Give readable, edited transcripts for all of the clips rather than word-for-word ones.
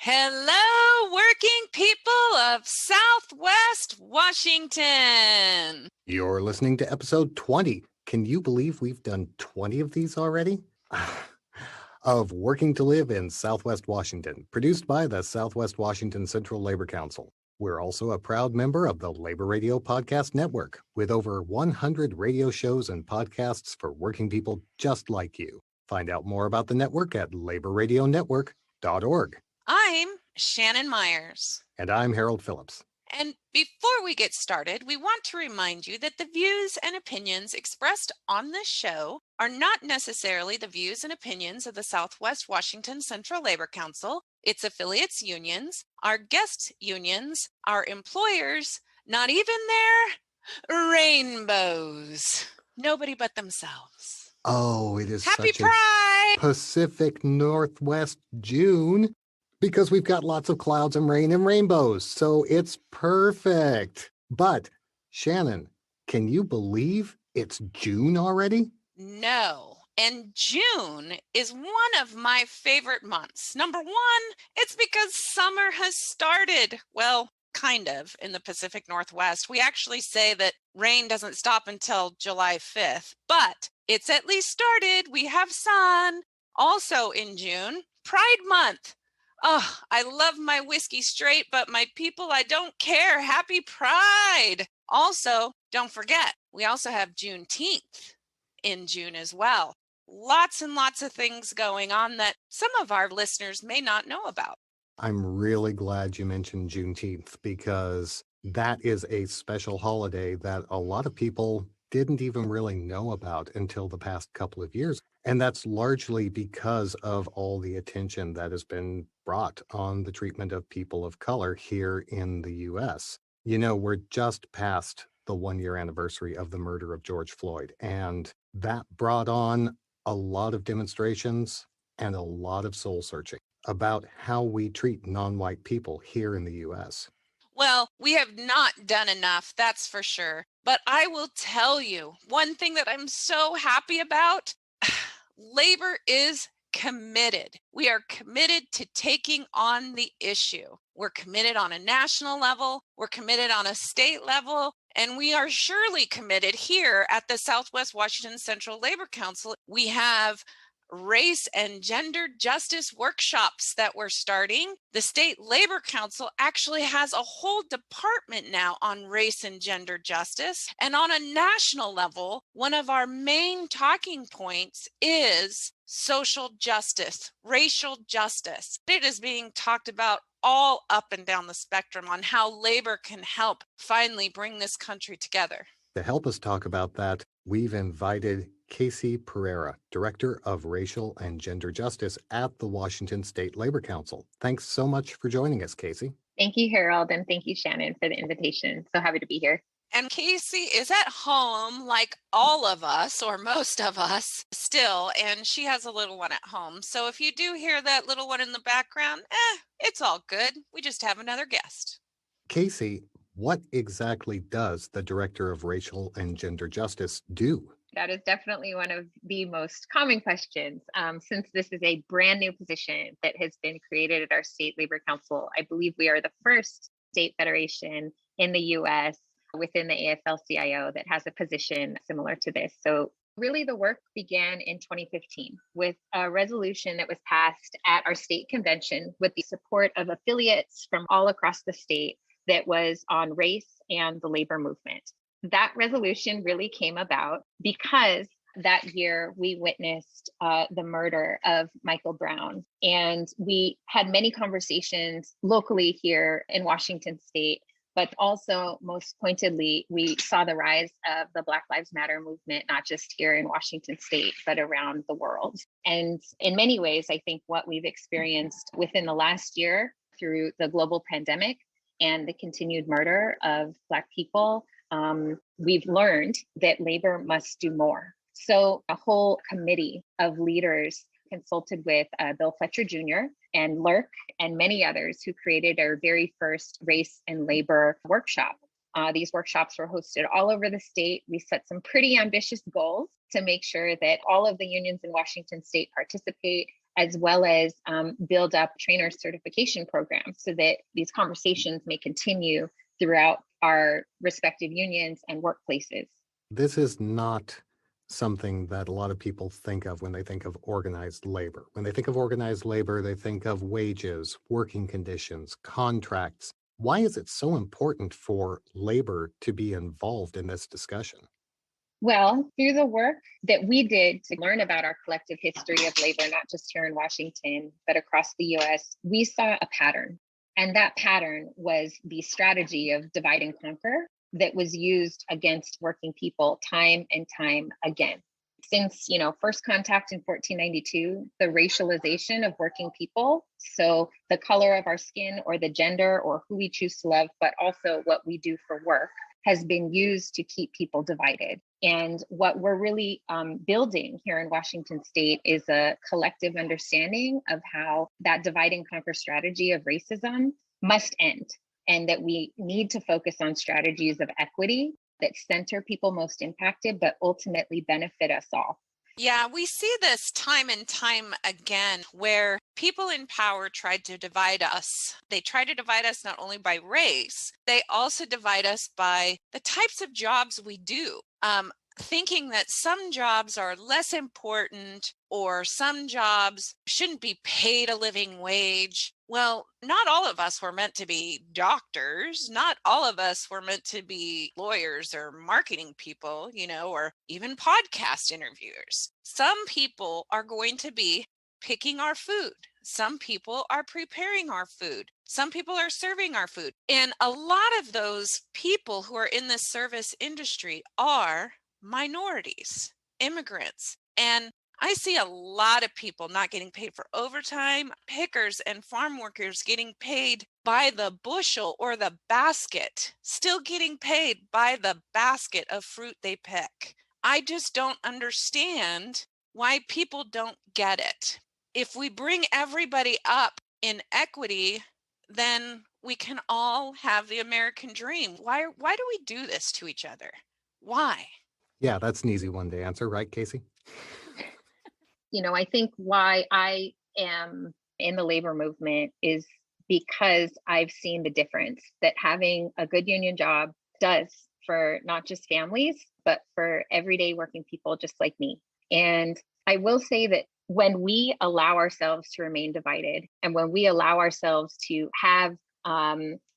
Hello, working people of Southwest Washington. You're listening to episode 20. Can you believe we've done 20 of these already? Of Working to Live in Southwest Washington, produced by the Southwest Washington Central Labor Council. We're also a proud member of the Labor Radio Podcast Network, with over 100 radio shows and podcasts for working people just like you. Find out more about the network at laborradionetwork.org. I'm Shannon Myers. And I'm Harold Phillips. And before we get started, we want to remind you that the views and opinions expressed on this show are not necessarily the views and opinions of the Southwest Washington Central Labor Council, its affiliates unions, our guest unions, our employers, not even their rainbows. Nobody but themselves. Oh, it is Happy such Pride! a Pacific Northwest June. Because we've got lots of clouds and rain and rainbows, so it's perfect. But, Shannon, can you believe it's June already? No. And June is one of my favorite months. Number one, it's because summer has started. Well, kind of in the Pacific Northwest. We actually say that rain doesn't stop until July 5th, but it's at least started. We have sun. Also in June, Pride Month. Oh, I love my whiskey straight, but my people, I don't care. Happy Pride. Also, don't forget, we also have Juneteenth in June as well. Lots and lots of things going on that some of our listeners may not know about. I'm really glad you mentioned Juneteenth because that is a special holiday that a lot of people didn't even really know about until the past couple of years. And that's largely because of all the attention that has been brought on the treatment of people of color here in the U.S. You know, we're just past the 1-year anniversary of the murder of George Floyd, and that brought on a lot of demonstrations and a lot of soul searching about how we treat non-white people here in the U.S. Well, we have not done enough, that's for sure. But I will tell you, one thing that I'm so happy about, labor is committed. We are committed to taking on the issue. We're committed on a national level, we're committed on a state level, and we are surely committed here at the Southwest Washington Central Labor Council. We have race and gender justice workshops that we're starting. The State Labor Council actually has a whole department now on race and gender justice. And on a national level, one of our main talking points is social justice, racial justice. It is being talked about all up and down the spectrum on how labor can help finally bring this country together. To help us talk about that, we've invited Casey Perreira, Director of Racial and Gender Justice at the Washington State Labor Council. Thanks so much for joining us, Casey. Thank you, Harold, and thank you, Shannon, for the invitation. So happy to be here. And Casey is at home like all of us, or most of us still, and she has a little one at home. So if you do hear that little one in the background, it's all good. We just have another guest. Casey, what exactly does the Director of Racial and Gender Justice do? That is definitely one of the most common questions. Since this is a brand new position that has been created at our State Labor Council, I believe we are the first state federation in the U.S. within the AFL-CIO that has a position similar to this. So really the work began in 2015 with a resolution that was passed at our state convention with the support of affiliates from all across the state that was on race and the labor movement. That resolution really came about because that year we witnessed the murder of Michael Brown. And we had many conversations locally here in Washington State, but also most pointedly, we saw the rise of the Black Lives Matter movement, not just here in Washington State, but around the world. And in many ways, I think what we've experienced within the last year through the global pandemic and the continued murder of Black people, we've learned that labor must do more. So a whole committee of leaders consulted with Bill Fletcher Jr. and Lurk and many others who created our very first race and labor workshop. These workshops were hosted all over the state. We set some pretty ambitious goals to make sure that all of the unions in Washington State participate as well as build up trainer certification programs so that these conversations may continue throughout our respective unions and workplaces. This is not something that a lot of people think of when they think of organized labor. When they think of organized labor, they think of wages, working conditions, contracts. Why is it so important for labor to be involved in this discussion? Well, through the work that we did to learn about our collective history of labor, not just here in Washington, but across the US, we saw a pattern. And that pattern was the strategy of divide and conquer that was used against working people time and time again. Since, first contact in 1492, the racialization of working people, so the color of our skin or the gender or who we choose to love, but also what we do for work, has been used to keep people divided. And what we're really building here in Washington State is a collective understanding of how that divide and conquer strategy of racism must end, and that we need to focus on strategies of equity that center people most impacted, but ultimately benefit us all. Yeah, we see this time and time again where people in power tried to divide us. They try to divide us not only by race, they also divide us by the types of jobs we do. Thinking that some jobs are less important or some jobs shouldn't be paid a living wage. Well, not all of us were meant to be doctors. Not all of us were meant to be lawyers or marketing people, or even podcast interviewers. Some people are going to be picking our food. Some people are preparing our food. Some people are serving our food. And a lot of those people who are in this service industry are minorities, immigrants. And I see a lot of people not getting paid for overtime, pickers and farm workers getting paid by the bushel or the basket, still getting paid by the basket of fruit they pick. I just don't understand why people don't get it. If we bring everybody up in equity, then we can all have the American dream. Why do we do this to each other? Why? Yeah, that's an easy one to answer, right, Casey? I think why I am in the labor movement is because I've seen the difference that having a good union job does for not just families, but for everyday working people just like me. And I will say that when we allow ourselves to remain divided and when we allow ourselves to have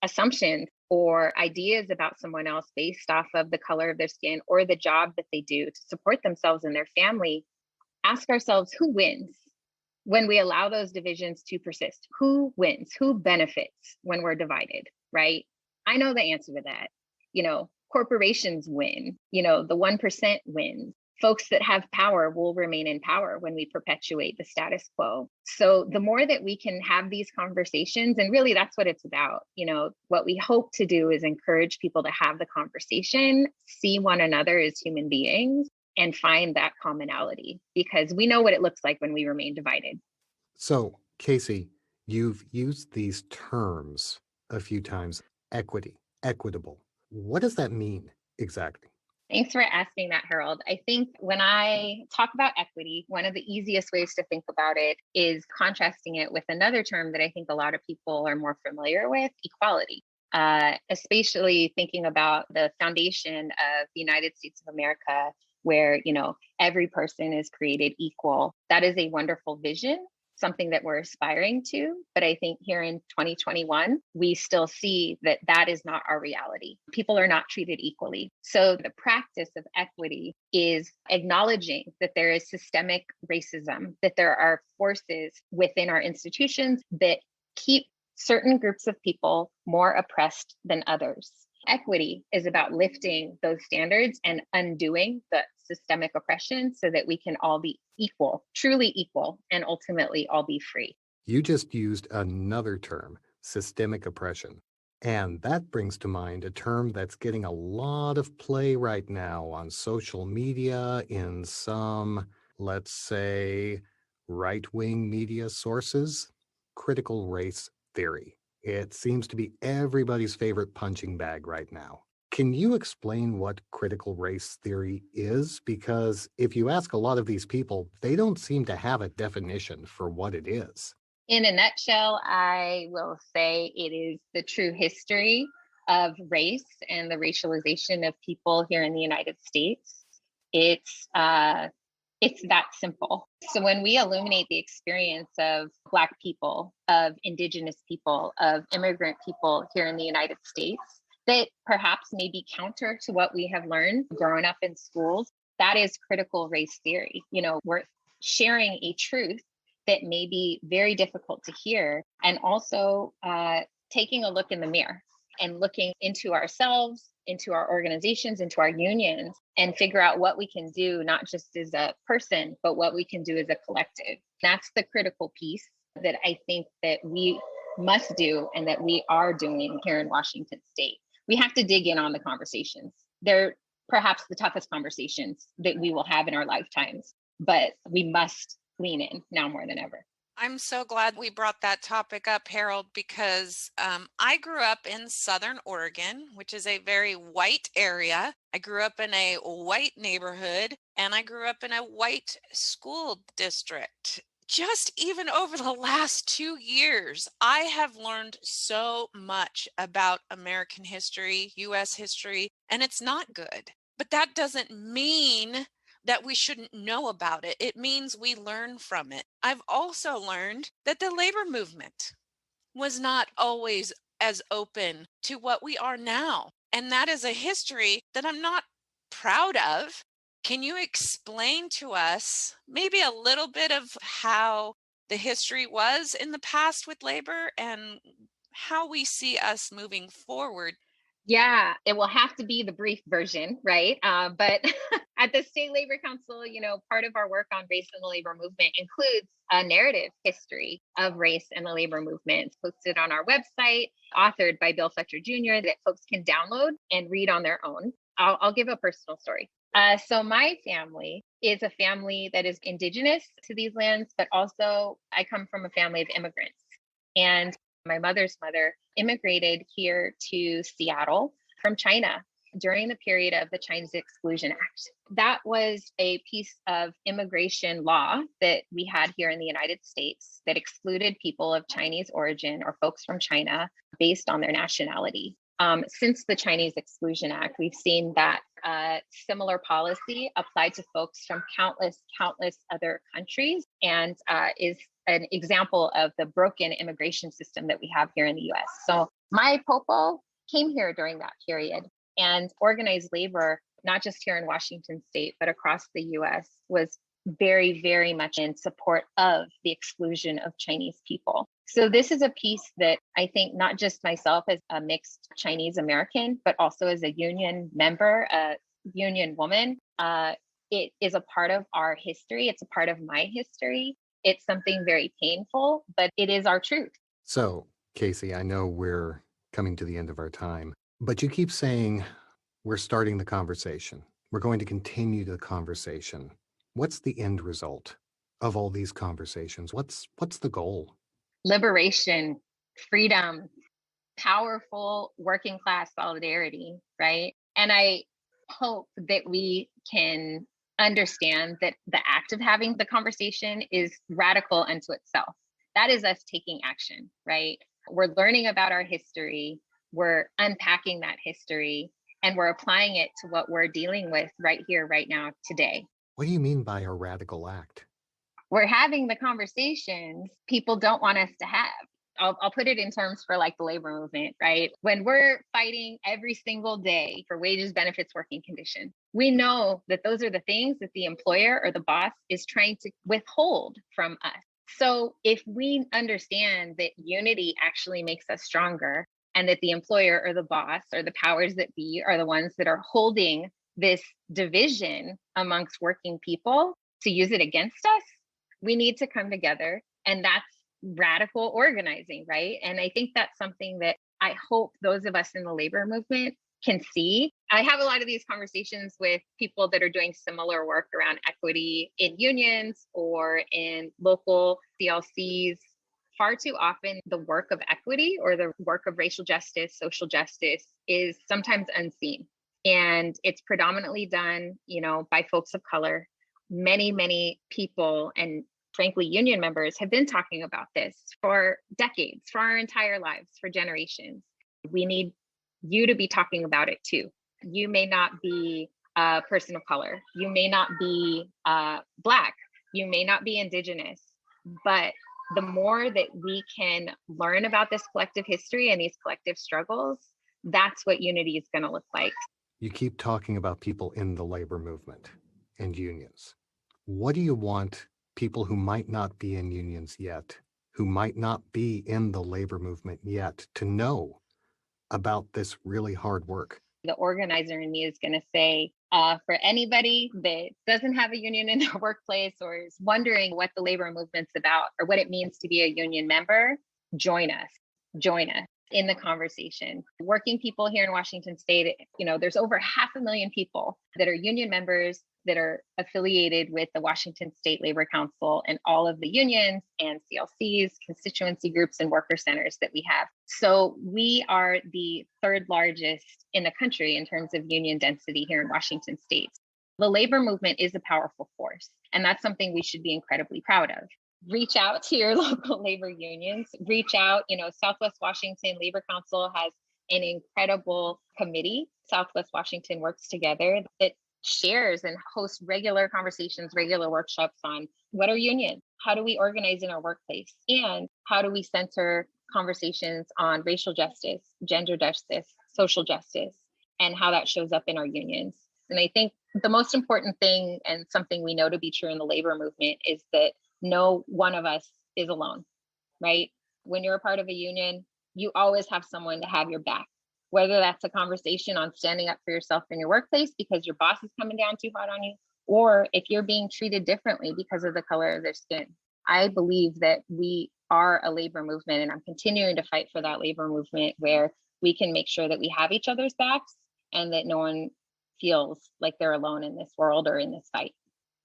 assumptions or ideas about someone else based off of the color of their skin or the job that they do to support themselves and their family, ask ourselves who wins when we allow those divisions to persist. Who wins? Who benefits when we're divided, right? I know the answer to that. Corporations win, the 1% wins. Folks that have power will remain in power when we perpetuate the status quo. So the more that we can have these conversations, and really that's what it's about, what we hope to do is encourage people to have the conversation, see one another as human beings, and find that commonality, because we know what it looks like when we remain divided. So, Casey, you've used these terms a few times: equity, equitable. What does that mean exactly? Thanks for asking that, Harold. I think when I talk about equity, one of the easiest ways to think about it is contrasting it with another term that I think a lot of people are more familiar with: equality. Especially thinking about the foundation of the United States of America, where every person is created equal. That is a wonderful vision, something that we're aspiring to. But I think here in 2021, we still see that that is not our reality. People are not treated equally. So the practice of equity is acknowledging that there is systemic racism, that there are forces within our institutions that keep certain groups of people more oppressed than others. Equity is about lifting those standards and undoing the systemic oppression so that we can all be equal, truly equal, and ultimately all be free. You just used another term, systemic oppression. And that brings to mind a term that's getting a lot of play right now on social media, in some, let's say, right-wing media sources: critical race theory. It seems to be everybody's favorite punching bag right now. Can you explain what critical race theory is? Because if you ask a lot of these people, they don't seem to have a definition for what it is. In a nutshell, I will say it is the true history of race and the racialization of people here in the United States. It's it's that simple. So when we illuminate the experience of Black people, of Indigenous people, of immigrant people here in the United States, that perhaps may be counter to what we have learned growing up in schools, that is critical race theory. You know, we're sharing a truth that may be very difficult to hear, and also taking a look in the mirror and looking into ourselves, into our organizations, into our unions, and figure out what we can do, not just as a person, but what we can do as a collective. That's the critical piece that I think that we must do and that we are doing here in Washington State. We have to dig in on the conversations. They're perhaps the toughest conversations that we will have in our lifetimes, but we must lean in now more than ever. I'm so glad we brought that topic up, Harold, because I grew up in Southern Oregon, which is a very white area. I grew up in a white neighborhood, and I grew up in a white school district. Just even over the last 2 years, I have learned so much about American history, U.S. history, and it's not good. But that doesn't mean that we shouldn't know about it. It means we learn from it. I've also learned that the labor movement was not always as open to what we are now. And that is a history that I'm not proud of. Can you explain to us maybe a little bit of how the history was in the past with labor and how we see us moving forward? Yeah, it will have to be the brief version, right? But at the State Labor Council, you know, part of our work on race and the labor movement includes a narrative history of race and the labor movement. It's posted on our website, authored by Bill Fletcher Jr., that folks can download and read on their own. I'll give a personal story. So my family is a family that is indigenous to these lands, but also I come from a family of immigrants. And my mother's mother immigrated here to Seattle from China during the period of the Chinese Exclusion Act. That was a piece of immigration law that we had here in the United States that excluded people of Chinese origin or folks from China based on their nationality. Since the Chinese Exclusion Act, we've seen that similar policy applied to folks from countless other countries, and is an example of the broken immigration system that we have here in the US. So my popo came here during that period, and organized labor, not just here in Washington State, but across the US, was very, very much in support of the exclusion of Chinese people. So this is a piece that I think not just myself as a mixed Chinese American, but also as a union member, a union woman, it is a part of our history. It's a part of my history. It's something very painful, but it is our truth. So, Casey, I know we're coming to the end of our time, but you keep saying we're starting the conversation. We're going to continue the conversation. What's the end result of all these conversations? What's the goal? Liberation, freedom, powerful working class solidarity, right? And I hope that we can understand that the act of having the conversation is radical unto itself. That is us taking action, right? We're learning about our history, we're unpacking that history, and we're applying it to what we're dealing with right here, right now, today. What do you mean by a radical act? We're having the conversations people don't want us to have. I'll put it in terms for like the labor movement, right? When we're fighting every single day for wages, benefits, working conditions, we know that those are the things that the employer or the boss is trying to withhold from us. So if we understand that unity actually makes us stronger, and that the employer or the boss or the powers that be are the ones that are holding this division amongst working people to use it against us, we need to come together. And that's radical organizing, right? And I think that's something that I hope those of us in the labor movement can see. I have a lot of these conversations with people that are doing similar work around equity in unions or in local CLCs, far too often the work of equity or the work of racial justice, social justice is sometimes unseen. And it's predominantly done, by folks of color. Many people and frankly, union members have been talking about this for decades, for our entire lives, for generations. We need you to be talking about it too. You may not be a person of color. You may not be Black. You may not be Indigenous. But the more that we can learn about this collective history and these collective struggles, that's what unity is going to look like. You keep talking about people in the labor movement and unions. What do you want people who might not be in unions yet, who might not be in the labor movement yet, to know about this really hard work? The organizer in me is going to say, for anybody that doesn't have a union in their workplace or is wondering what the labor movement's about or what it means to be a union member, join us in the conversation. Working people here in Washington State, there's over 500,000 people that are union members that are affiliated with the Washington State Labor Council and all of the unions and CLCs, constituency groups, and worker centers that we have. So we are the third largest in the country in terms of union density here in Washington State. The labor movement is a powerful force, and that's something we should be incredibly proud of. Reach out to your local labor unions, reach out, Southwest Washington Labor Council has an incredible committee. Southwest Washington works together that shares and hosts regular conversations, regular workshops on what are unions, how do we organize in our workplace, and how do we center conversations on racial justice, gender justice, social justice, and how that shows up in our unions. And I think the most important thing, and something we know to be true in the labor movement, is that no one of us is alone, right? When you're a part of a union, you always have someone to have your back. Whether that's a conversation on standing up for yourself in your workplace because your boss is coming down too hard on you, or if you're being treated differently because of the color of their skin. I believe that we are a labor movement, and I'm continuing to fight for that labor movement where we can make sure that we have each other's backs and that no one feels like they're alone in this world or in this fight.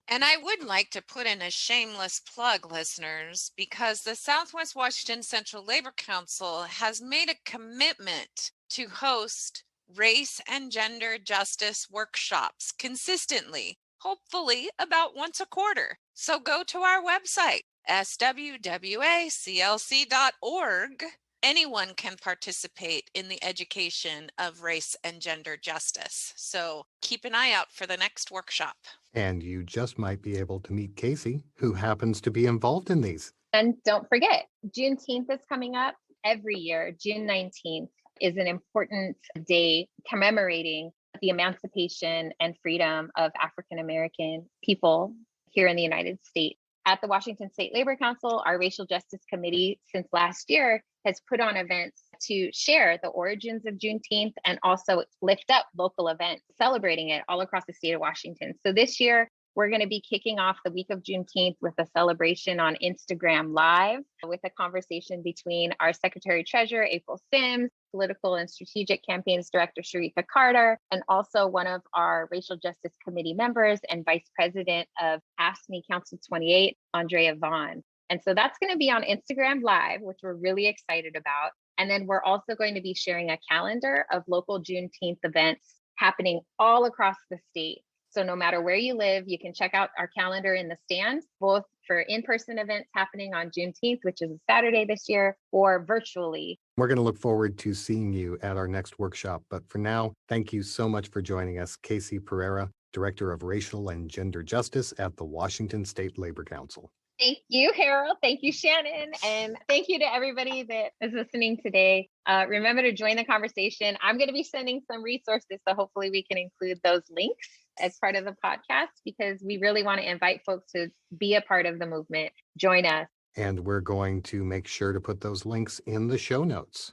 And I would like to put in a shameless plug, listeners, because the Southwest Washington Central Labor Council has made a commitment to host race and gender justice workshops consistently, hopefully about once a quarter. So go to our website, swwaclc.org. Anyone can participate in the education of race and gender justice. So keep an eye out for the next workshop. And you just might be able to meet Casey, who happens to be involved in these. And don't forget, Juneteenth is coming up every year. June 19th is an important day commemorating the emancipation and freedom of African American people here in the United States. At the Washington State Labor Council, our Racial Justice Committee since last year has put on events to share the origins of Juneteenth and also lift up local events celebrating it all across the state of Washington. So this year, we're going to be kicking off the week of Juneteenth with a celebration on Instagram Live with a conversation between our Secretary Treasurer, April Sims, Political and Strategic Campaigns Director, Sharika Carter, and also one of our Racial Justice Committee members and Vice President of AFSCME Council 28, Andrea Vaughn. And so that's going to be on Instagram Live, which we're really excited about. And then we're also going to be sharing a calendar of local Juneteenth events happening all across the state. So no matter where you live, you can check out our calendar in the stands, both for in-person events happening on Juneteenth, which is a Saturday this year, or virtually. We're going to look forward to seeing you at our next workshop. But for now, thank you so much for joining us, Casey Perreira, Director of Racial and Gender Justice at the Washington State Labor Council. Thank you, Harold. Thank you, Shannon. And thank you to everybody that is listening today. Remember to join the conversation. I'm going to be sending some resources, so hopefully we can include those links as part of the podcast, because we really want to invite folks to be a part of the movement. Join us. And we're going to make sure to put those links in the show notes.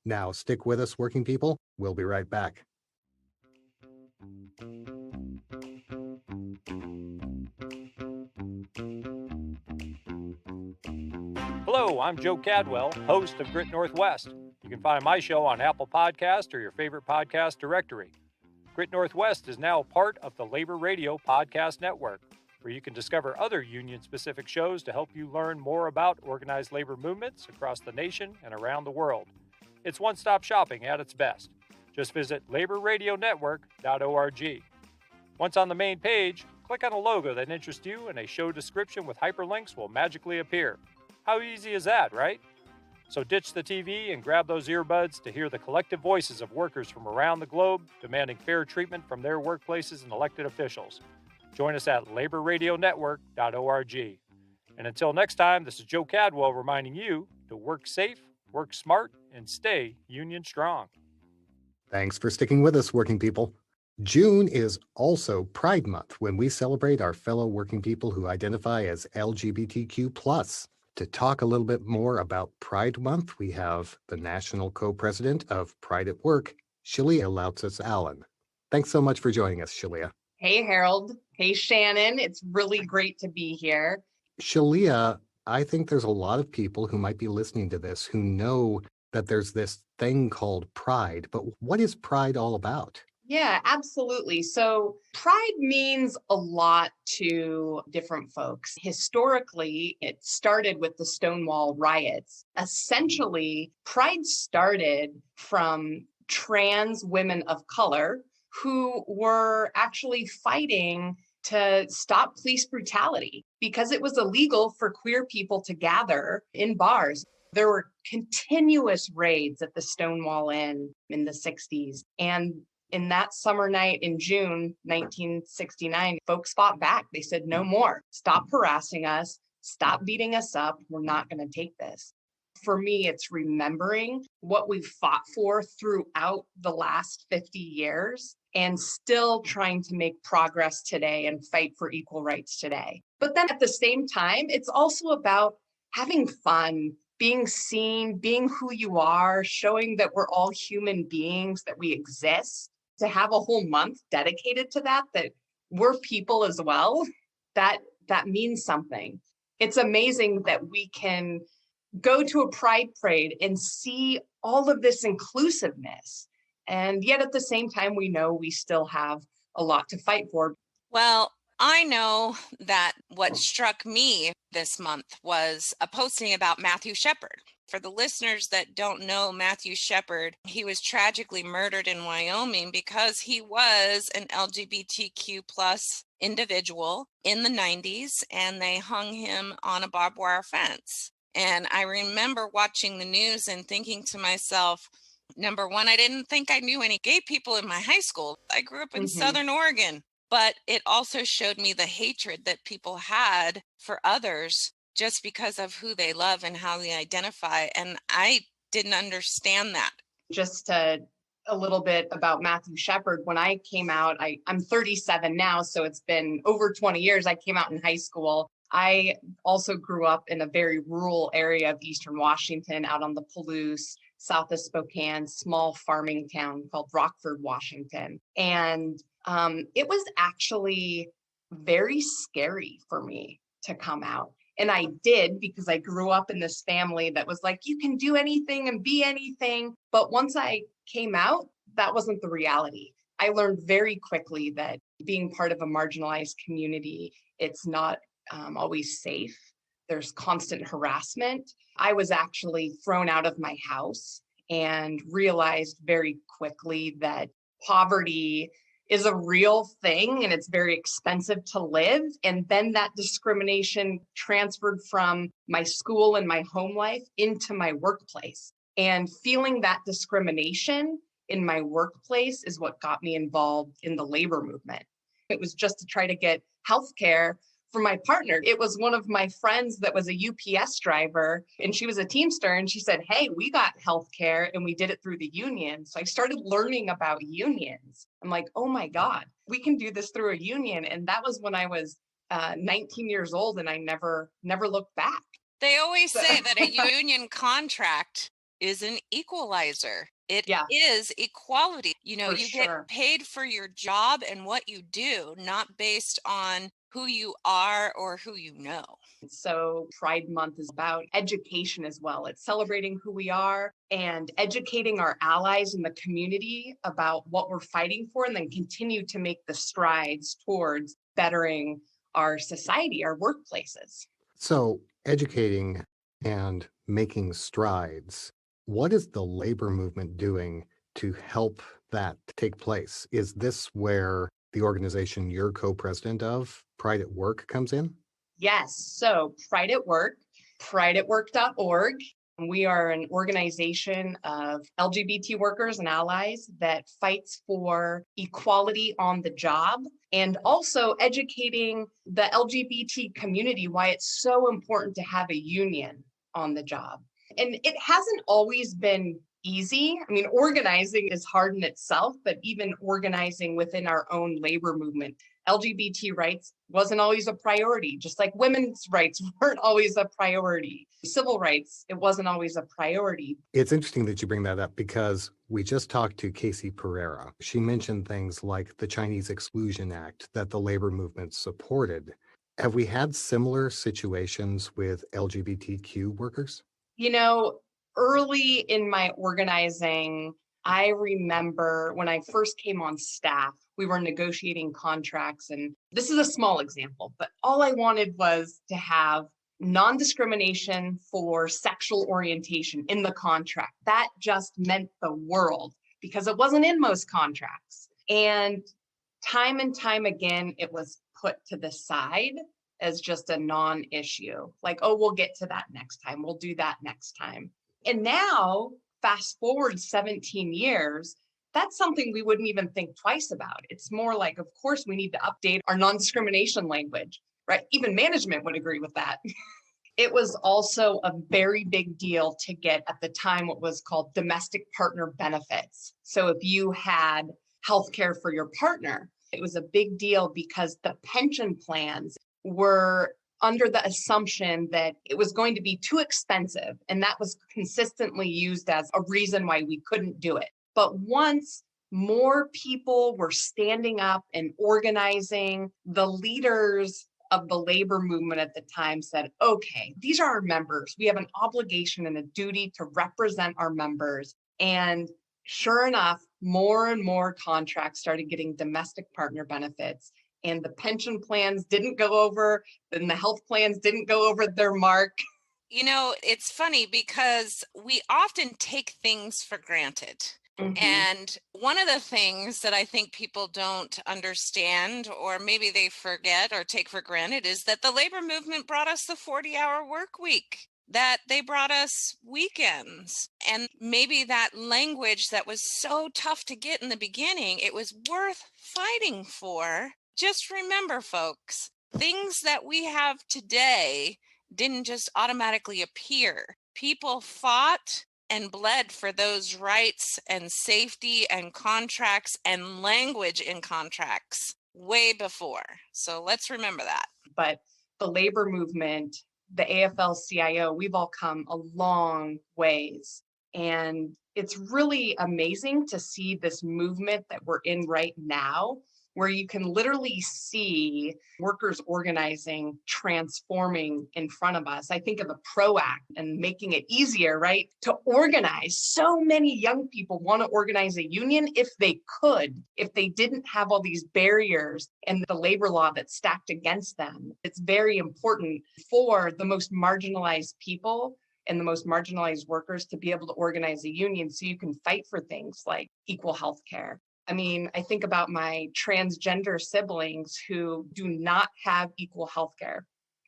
Now, stick with us, working people. We'll be right back. Hello, I'm Joe Cadwell, host of Grit Northwest. You can find my show on Apple Podcast or your favorite podcast directory. Grit Northwest is now part of the Labor Radio Podcast Network. where you can discover other union-specific shows to help you learn more about organized labor movements across the nation and around the world. It's one-stop shopping at its best. Just visit laborradionetwork.org. Once on the main page, click on a logo that interests you and a show description with hyperlinks will magically appear. How easy is that, right? So ditch the TV and grab those earbuds to hear the collective voices of workers from around the globe demanding fair treatment from their workplaces and elected officials. Join us at laborradionetwork.org. And until next time, this is Joe Cadwell reminding you to work safe, work smart, and stay union strong. Thanks for sticking with us, working people. June is also Pride Month, when we celebrate our fellow working people who identify as LGBTQ+. To talk a little bit more about Pride Month, we have the National Co-President of Pride at Work, Shellea Loutsis Allen. Thanks so much for joining us, Shellea. Hey, Harold. Hey, Shannon. It's really great to be here. Shellea, I think there's a lot of people who might be listening to this who know that there's this thing called Pride, but what is Pride all about? Yeah, absolutely. So Pride means a lot to different folks. Historically, it started with the Stonewall riots. Essentially, Pride started from trans women of color who were actually fighting to stop police brutality because it was illegal for queer people to gather in bars. There were continuous raids at the Stonewall Inn in the 60s. And in that summer night in June 1969, folks fought back. They said, no more. Stop harassing us. Stop beating us up. We're not going to take this. For me, it's remembering what we've fought for throughout the last 50 years and still trying to make progress today and fight for equal rights today. But then at the same time, it's also about having fun, being seen, being who you are, showing that we're all human beings, that we exist. To have a whole month dedicated to that we're people as well, that means something. It's amazing that we can go to a pride parade and see all of this inclusiveness. And yet at the same time, we know we still have a lot to fight for. Well, I know that what struck me this month was a posting about Matthew Shepard. For the listeners that don't know Matthew Shepard, he was tragically murdered in Wyoming because he was an LGBTQ plus individual in the 90s, and they hung him on a barbed wire fence. And I remember watching the news and thinking to myself, number one, I didn't think I knew any gay people in my high school. I grew up in Southern Oregon, but it also showed me the hatred that people had for others just because of who they love and how they identify. And I didn't understand that. Just a little bit about Matthew Shepard. When I came out, I'm 37 now, so it's been over 20 years. I came out in high school. I also grew up in a very rural area of Eastern Washington, out on the Palouse, south of Spokane, small farming town called Rockford, Washington. And it was actually very scary for me to come out. And I did, because I grew up in this family that was like, you can do anything and be anything. But once I came out, that wasn't the reality. I learned very quickly that being part of a marginalized community, it's not always safe. There's constant harassment. I was actually thrown out of my house and realized very quickly that poverty is a real thing and it's very expensive to live. And then that discrimination transferred from my school and my home life into my workplace. And feeling that discrimination in my workplace is what got me involved in the labor movement. It was just to try to get healthcare for my partner. It was one of my friends that was a UPS driver, and she was a Teamster, and she said, hey, we got healthcare and we did it through the union. So I started learning about unions. I'm like, oh my God, we can do this through a union. And that was when I was 19 years old, and I never looked back. They always say that a union contract is an equalizer. It is equality. You know, you get paid for your job and what you do, not based on who you are or who you know. So Pride Month is about education as well. It's celebrating who we are and educating our allies in the community about what we're fighting for, and then continue to make the strides towards bettering our society, our workplaces. So, educating and making strides, what is the labor movement doing to help that take place? Is this where the organization you're co-president of, Pride at Work, comes in? Yes. So Pride at Work, prideatwork.org. We are an organization of LGBT workers and allies that fights for equality on the job and also educating the LGBT community why it's so important to have a union on the job. And it hasn't always been easy. I mean, organizing is hard in itself, but even organizing within our own labor movement, LGBT rights wasn't always a priority, just like women's rights weren't always a priority. Civil rights, it wasn't always a priority. It's interesting that you bring that up because we just talked to Casey Perreira. She mentioned things like the Chinese Exclusion Act that the labor movement supported. Have we had similar situations with LGBTQ workers? You know, early in my organizing, I remember when I first came on staff, we were negotiating contracts. And this is a small example, but all I wanted was to have non-discrimination for sexual orientation in the contract. That just meant the world because it wasn't in most contracts. And time again, it was put to the side as just a non-issue. Like, oh, we'll get to that next time. We'll do that next time. And now, fast forward 17 years, that's something we wouldn't even think twice about. It's more like, of course, we need to update our non-discrimination language, right? Even management would agree with that. It was also a very big deal to get at the time what was called domestic partner benefits. So if you had healthcare for your partner, it was a big deal because the pension plans were under the assumption that it was going to be too expensive. And that was consistently used as a reason why we couldn't do it. But once more people were standing up and organizing, the leaders of the labor movement at the time said, okay, these are our members. We have an obligation and a duty to represent our members. And sure enough, more and more contracts started getting domestic partner benefits. And the pension plans didn't go over, and the health plans didn't go over their mark. You know, it's funny because we often take things for granted. Mm-hmm. And one of the things that I think people don't understand, or maybe they forget or take for granted, is that the labor movement brought us the 40-hour work week, that they brought us weekends. And maybe that language that was so tough to get in the beginning, it was worth fighting for. Just remember, folks, things that we have today didn't just automatically appear. People fought and bled for those rights and safety and contracts and language in contracts way before. So let's remember that. But the labor movement, the AFL-CIO, we've all come a long ways. And it's really amazing to see this movement that we're in right now, where you can literally see workers organizing, transforming in front of us. I think of the PRO Act and making it easier, right, to organize. So many young people want to organize a union if they could, if they didn't have all these barriers and the labor law that's stacked against them. It's very important for the most marginalized people and the most marginalized workers to be able to organize a union so you can fight for things like equal health care. I mean, I think about my transgender siblings who do not have equal healthcare.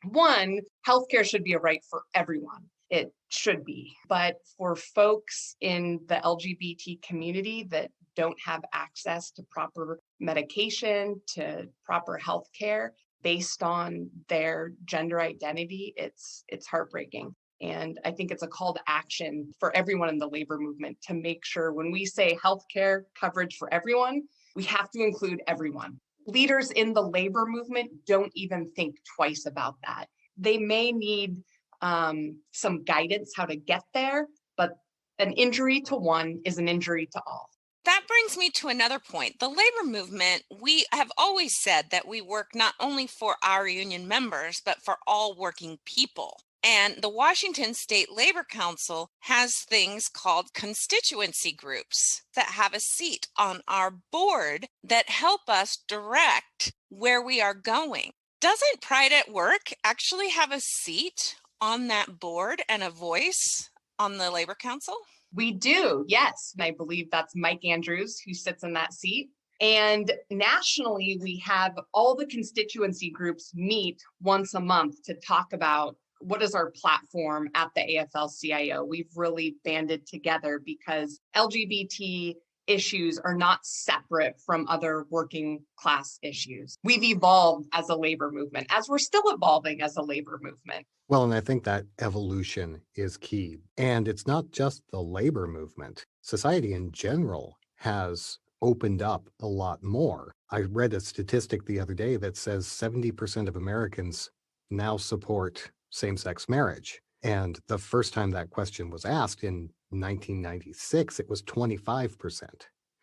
One, healthcare should be a right for everyone. It should be. But for folks in the LGBT community that don't have access to proper medication, to proper healthcare based on their gender identity, it's heartbreaking. And I think it's a call to action for everyone in the labor movement to make sure when we say healthcare coverage for everyone, we have to include everyone. Leaders in the labor movement don't even think twice about that. They may need some guidance how to get there, but an injury to one is an injury to all. That brings me to another point. The labor movement, we have always said that we work not only for our union members, but for all working people. And the Washington State Labor Council has things called constituency groups that have a seat on our board that help us direct where we are going. Doesn't Pride at Work actually have a seat on that board and a voice on the Labor Council? We do, yes. And I believe that's Mike Andrews who sits in that seat. And nationally, we have all the constituency groups meet once a month to talk about what is our platform at the AFL-CIO. We've really banded together because LGBT issues are not separate from other working class issues. We've evolved as a labor movement, as we're still evolving as a labor movement. Well, and I think that evolution is key. And it's not just the labor movement. Society in general has opened up a lot more. I read a statistic the other day that says 70% of Americans now support same-sex marriage. And the first time that question was asked in 1996, it was 25%.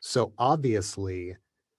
So obviously,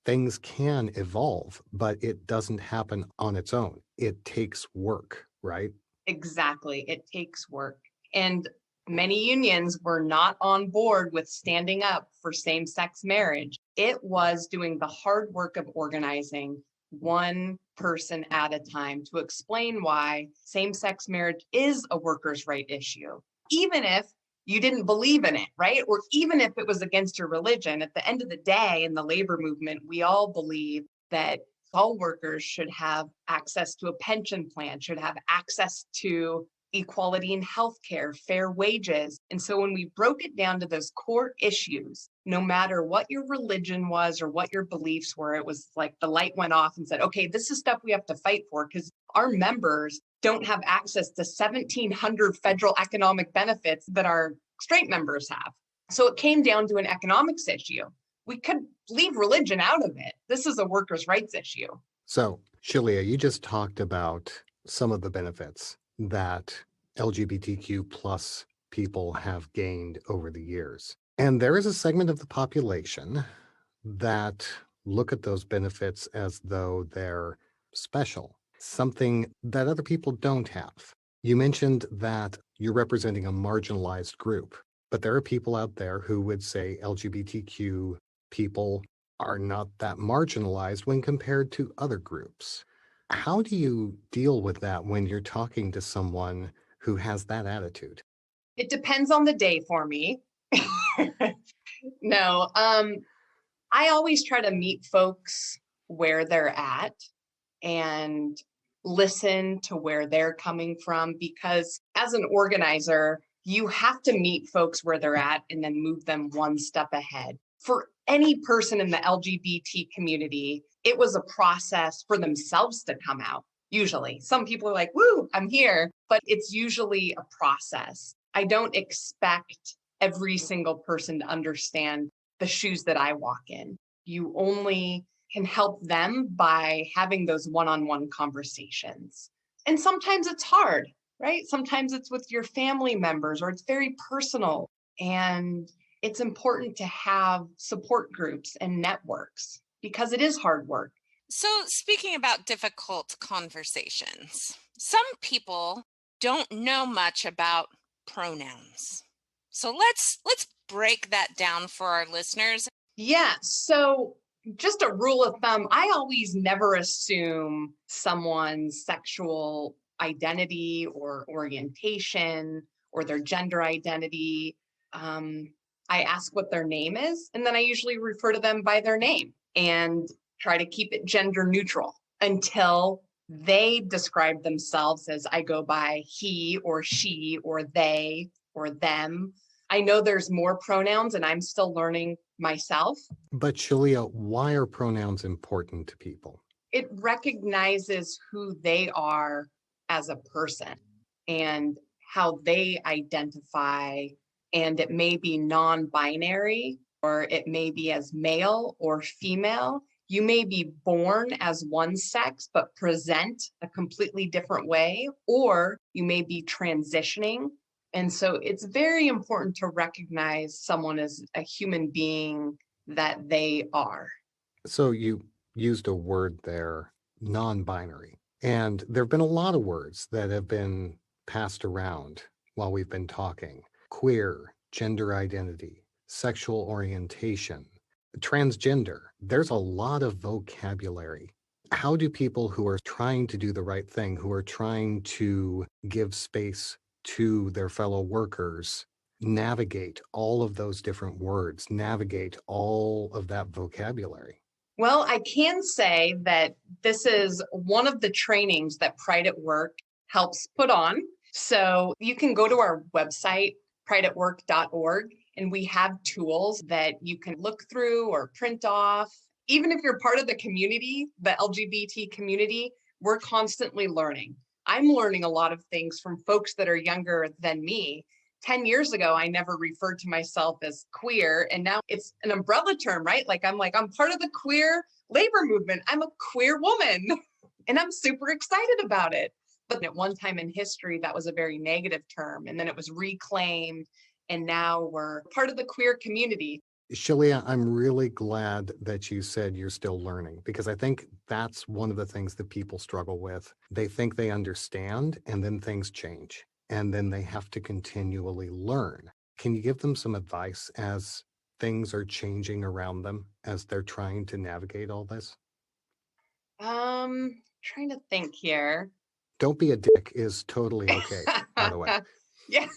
things can evolve, but it doesn't happen on its own. It takes work, right? Exactly. It takes work. And many unions were not on board with standing up for same-sex marriage. It was doing the hard work of organizing one person at a time to explain why same-sex marriage is a workers' right issue, even if you didn't believe in it, right? Or even if it was against your religion. At the end of the day, in the labor movement, we all believe that all workers should have access to a pension plan, should have access to equality in healthcare, fair wages. And so when we broke it down to those core issues, no matter what your religion was or what your beliefs were, it was like the light went off and said, okay, this is stuff we have to fight for because our members don't have access to 1,700 federal economic benefits that our straight members have. So it came down to an economics issue. We could leave religion out of it. This is a workers' rights issue. So, Shellea, you just talked about some of the benefits that LGBTQ plus people have gained over the years. And there is a segment of the population that look at those benefits as though they're special, something that other people don't have. You mentioned that you're representing a marginalized group, but there are people out there who would say LGBTQ people are not that marginalized when compared to other groups. How do you deal with that when you're talking to someone who has that attitude? It depends on the day for me. No, I always try to meet folks where they're at and listen to where they're coming from, because as an organizer, you have to meet folks where they're at and then move them one step ahead. For any person in the LGBT community, it was a process for themselves to come out. Usually, some people are like, woo, I'm here, but it's usually a process. I don't expect every single person to understand the shoes that I walk in. You only can help them by having those one-on-one conversations. And sometimes it's hard, right? Sometimes it's with your family members or it's very personal. And it's important to have support groups and networks because it is hard work. So, speaking about difficult conversations, some people don't know much about pronouns. So let's break that down for our listeners. Yeah, so just a rule of thumb, I always never assume someone's sexual identity or orientation or their gender identity. I ask what their name is, and then I usually refer to them by their name and try to keep it gender neutral until they describe themselves as I go by he or she or they or them. I know there's more pronouns and I'm still learning myself. But Shellea, why are pronouns important to people? It recognizes who they are as a person and how they identify, and it may be non-binary or it may be as male or female. You may be born as one sex, but present a completely different way, or you may be transitioning. And so it's very important to recognize someone as a human being that they are. So you used a word there, non-binary. And there have been a lot of words that have been passed around while we've been talking. Queer, gender identity, sexual orientation, transgender. There's a lot of vocabulary How do people who are trying to do the right thing, who are trying to give space to their fellow workers, navigate all of those different words, navigate all of that vocabulary? Well, I can say that this is one of the trainings that Pride at Work helps put on. So you can go to our website, prideatwork.org, and we have tools that you can look through or print off. Even if you're part of the community, the LGBT community, we're constantly learning. I'm learning a lot of things from folks that are younger than me. 10 years ago, I never referred to myself as queer. And now it's an umbrella term, right? I'm part of the queer labor movement. I'm a queer woman and I'm super excited about it. But at one time in history, that was a very negative term. And then it was reclaimed. And now we're part of the queer community. Shellea, I'm really glad that you said you're still learning, because I think that's one of the things that people struggle with. They think they understand, and then things change, and then they have to continually learn. Can you give them some advice as things are changing around them as they're trying to navigate all this? Trying to think here. Don't be a dick is totally okay, by the way. Yeah.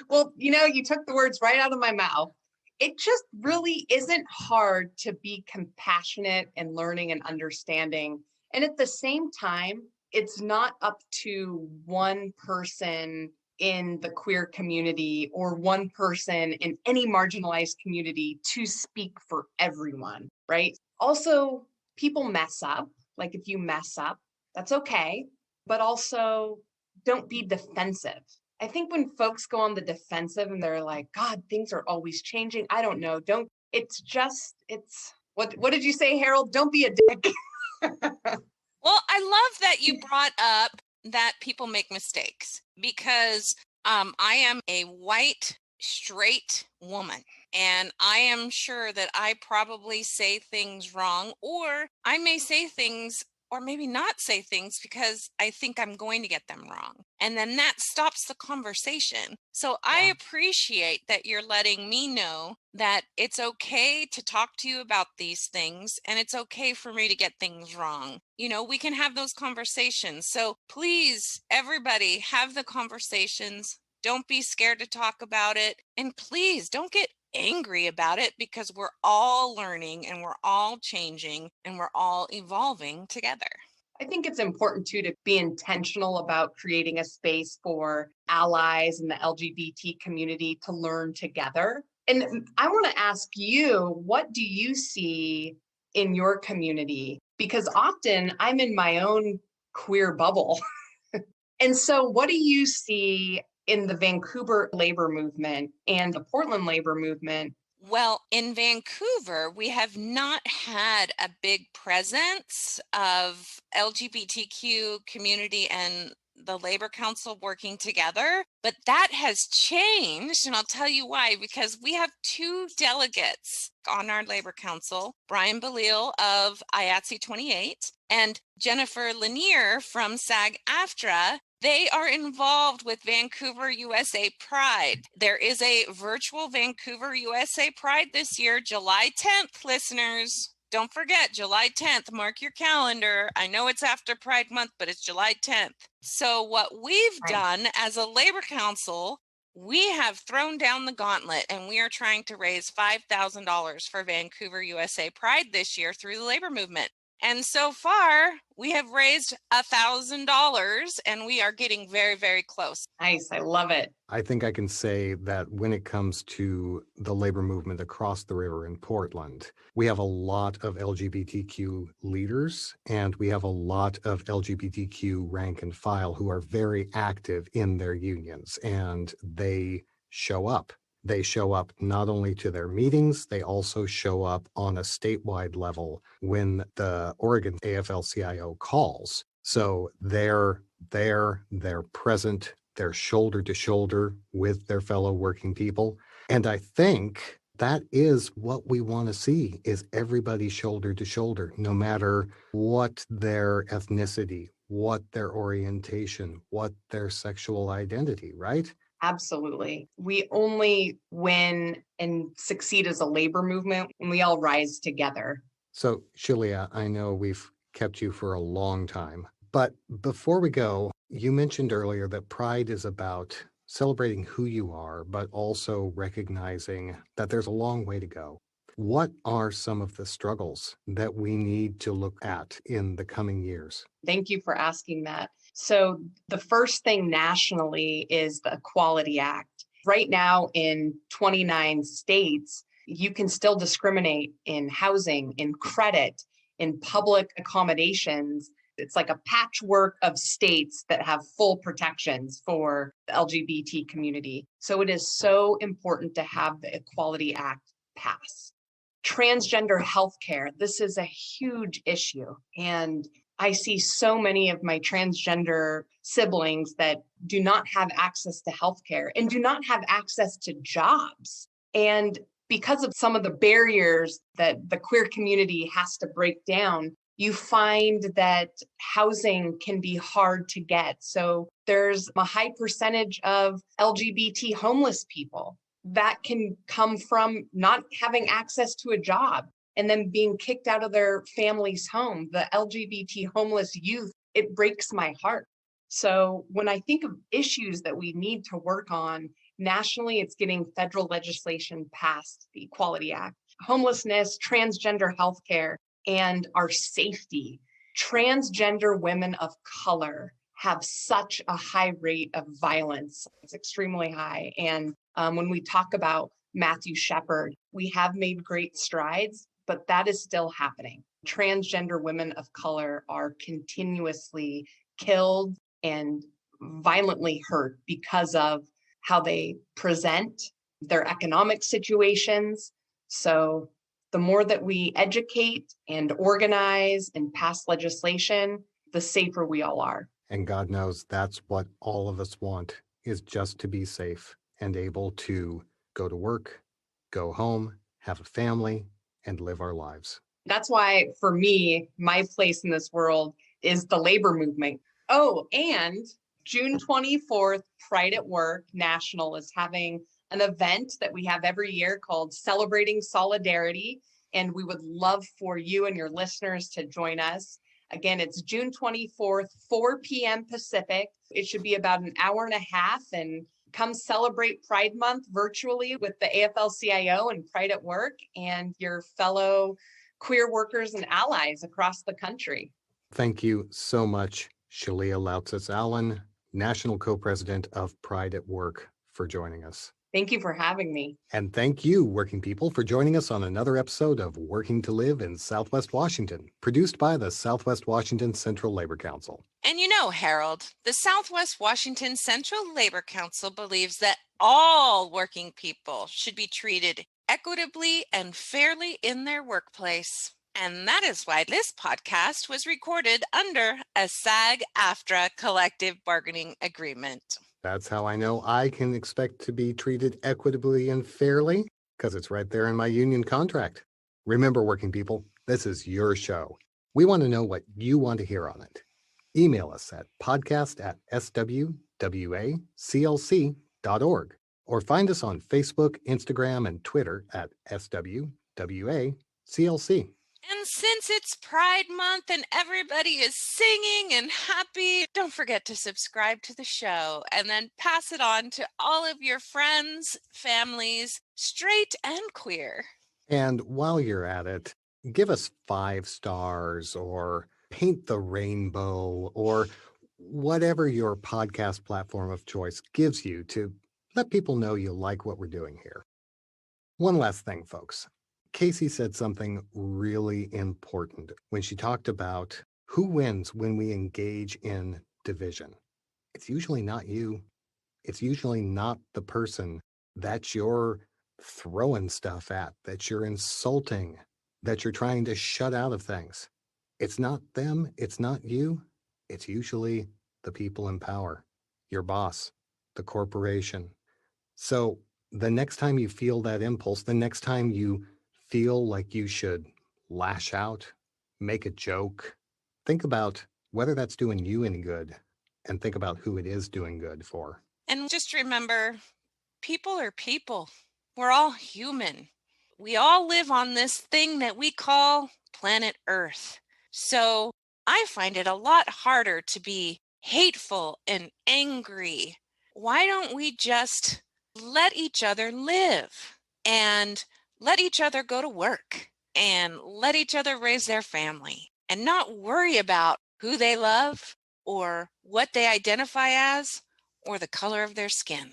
Well, you took the words right out of my mouth. It just really isn't hard to be compassionate and learning and understanding. And at the same time, it's not up to one person in the queer community or one person in any marginalized community to speak for everyone, right? Also, people mess up. Like if you mess up, that's okay. But also, don't be defensive. I think when folks go on the defensive and they're like, God, things are always changing. I don't know. What did you say, Harold? Don't be a dick. Well, I love that you brought up that people make mistakes, because I am a white, straight woman. And I am sure that I probably say things wrong, or I may say things or maybe not say things because I think I'm going to get them wrong. And then that stops the conversation. So I appreciate that you're letting me know that it's okay to talk to you about these things, and it's okay for me to get things wrong. We can have those conversations. So please, everybody, have the conversations. Don't be scared to talk about it. And please don't get angry about it, because we're all learning and we're all changing and we're all evolving together. I think it's important too to be intentional about creating a space for allies in the LGBT community to learn together. And I want to ask you, what do you see in your community? Because often I'm in my own queer bubble. And so what do you see in the Vancouver labor movement and the Portland labor movement? Well, in Vancouver, we have not had a big presence of LGBTQ community and the Labor Council working together, but that has changed. And I'll tell you why, because we have 2 delegates on our Labor Council, Brian Belil of IATSE 28 and Jennifer Lanier from SAG-AFTRA. They are involved with Vancouver USA Pride. There is a virtual Vancouver USA Pride this year, July 10th, listeners. Don't forget, July 10th, mark your calendar. I know it's after Pride Month, but it's July 10th. So what we've done as a Labor Council, we have thrown down the gauntlet, and we are trying to raise $5,000 for Vancouver USA Pride this year through the labor movement. And so far, we have raised $1,000, and we are getting very, very close. Nice. I love it. I think I can say that when it comes to the labor movement across the river in Portland, we have a lot of LGBTQ leaders, and we have a lot of LGBTQ rank and file who are very active in their unions, and they show up. They show up not only to their meetings, they also show up on a statewide level when the Oregon AFL-CIO calls. So they're there, they're present, they're shoulder to shoulder with their fellow working people. And I think that is what we want to see, is everybody shoulder to shoulder, no matter what their ethnicity, what their orientation, what their sexual identity, right? Absolutely. We only win and succeed as a labor movement when we all rise together. So, Shellea, I know we've kept you for a long time. But before we go, you mentioned earlier that Pride is about celebrating who you are, but also recognizing that there's a long way to go. What are some of the struggles that we need to look at in the coming years? Thank you for asking that. So the first thing nationally is the Equality Act. Right now in 29 states, you can still discriminate in housing, in credit, in public accommodations. It's like a patchwork of states that have full protections for the LGBT community. So it is so important to have the Equality Act pass. Transgender healthcare, this is a huge issue. And I see so many of my transgender siblings that do not have access to healthcare and do not have access to jobs. And because of some of the barriers that the queer community has to break down, you find that housing can be hard to get. So there's a high percentage of LGBT homeless people. That can come from not having access to a job and then being kicked out of their family's home. The LGBT homeless youth, it breaks my heart. So when I think of issues that we need to work on nationally, it's getting federal legislation passed, the Equality Act, homelessness, transgender healthcare, and our safety. Transgender women of color have such a high rate of violence. It's extremely high. And when we talk about Matthew Shepard, we have made great strides, but that is still happening. Transgender women of color are continuously killed and violently hurt because of how they present, their economic situations. So the more that we educate and organize and pass legislation, the safer we all are. And God knows that's what all of us want, is just to be safe and able to go to work, go home, have a family, and live our lives. That's why, for me, my place in this world is the labor movement. Oh, and June 24th, Pride at Work National is having an event that we have every year called Celebrating Solidarity. And we would love for you and your listeners to join us. Again, it's June 24th, 4 p.m. Pacific. It should be about an hour and a half, and come celebrate Pride Month virtually with the AFL-CIO and Pride at Work and your fellow queer workers and allies across the country. Thank you so much, Shellea Loutsis Allen, National Co-President of Pride at Work, for joining us. Thank you for having me. And thank you, working people, for joining us on another episode of Working to Live in Southwest Washington, produced by the Southwest Washington Central Labor Council. And you know, Harold, the Southwest Washington Central Labor Council believes that all working people should be treated equitably and fairly in their workplace. And that is why this podcast was recorded under a SAG-AFTRA collective bargaining agreement. That's how I know I can expect to be treated equitably and fairly, because it's right there in my union contract. Remember, working people, this is your show. We want to know what you want to hear on it. Email us at podcast@swwaclc.org or find us on Facebook, Instagram, and Twitter at SWWACLC. And since it's Pride Month and everybody is singing and happy, don't forget to subscribe to the show and then pass it on to all of your friends, families, straight and queer. And while you're at it, give us 5 stars or paint the rainbow or whatever your podcast platform of choice gives you to let people know you like what we're doing here. One last thing, folks. Casey said something really important when she talked about who wins when we engage in division. It's usually not you. It's usually not the person that you're throwing stuff at, that you're insulting, that you're trying to shut out of things. It's not them. It's not you. It's usually the people in power, your boss, the corporation. So the next time you feel that impulse, the next time you feel like you should lash out, make a joke, think about whether that's doing you any good and think about who it is doing good for. And just remember, people are people. We're all human. We all live on this thing that we call planet Earth. So I find it a lot harder to be hateful and angry. Why don't we just let each other live and let each other go to work and let each other raise their family and not worry about who they love or what they identify as or the color of their skin?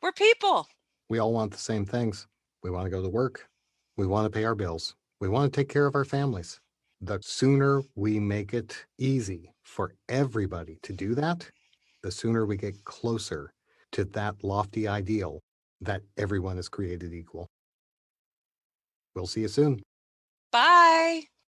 We're people. We all want the same things. We want to go to work. We want to pay our bills. We want to take care of our families. The sooner we make it easy for everybody to do that, the sooner we get closer to that lofty ideal that everyone is created equal. We'll see you soon. Bye.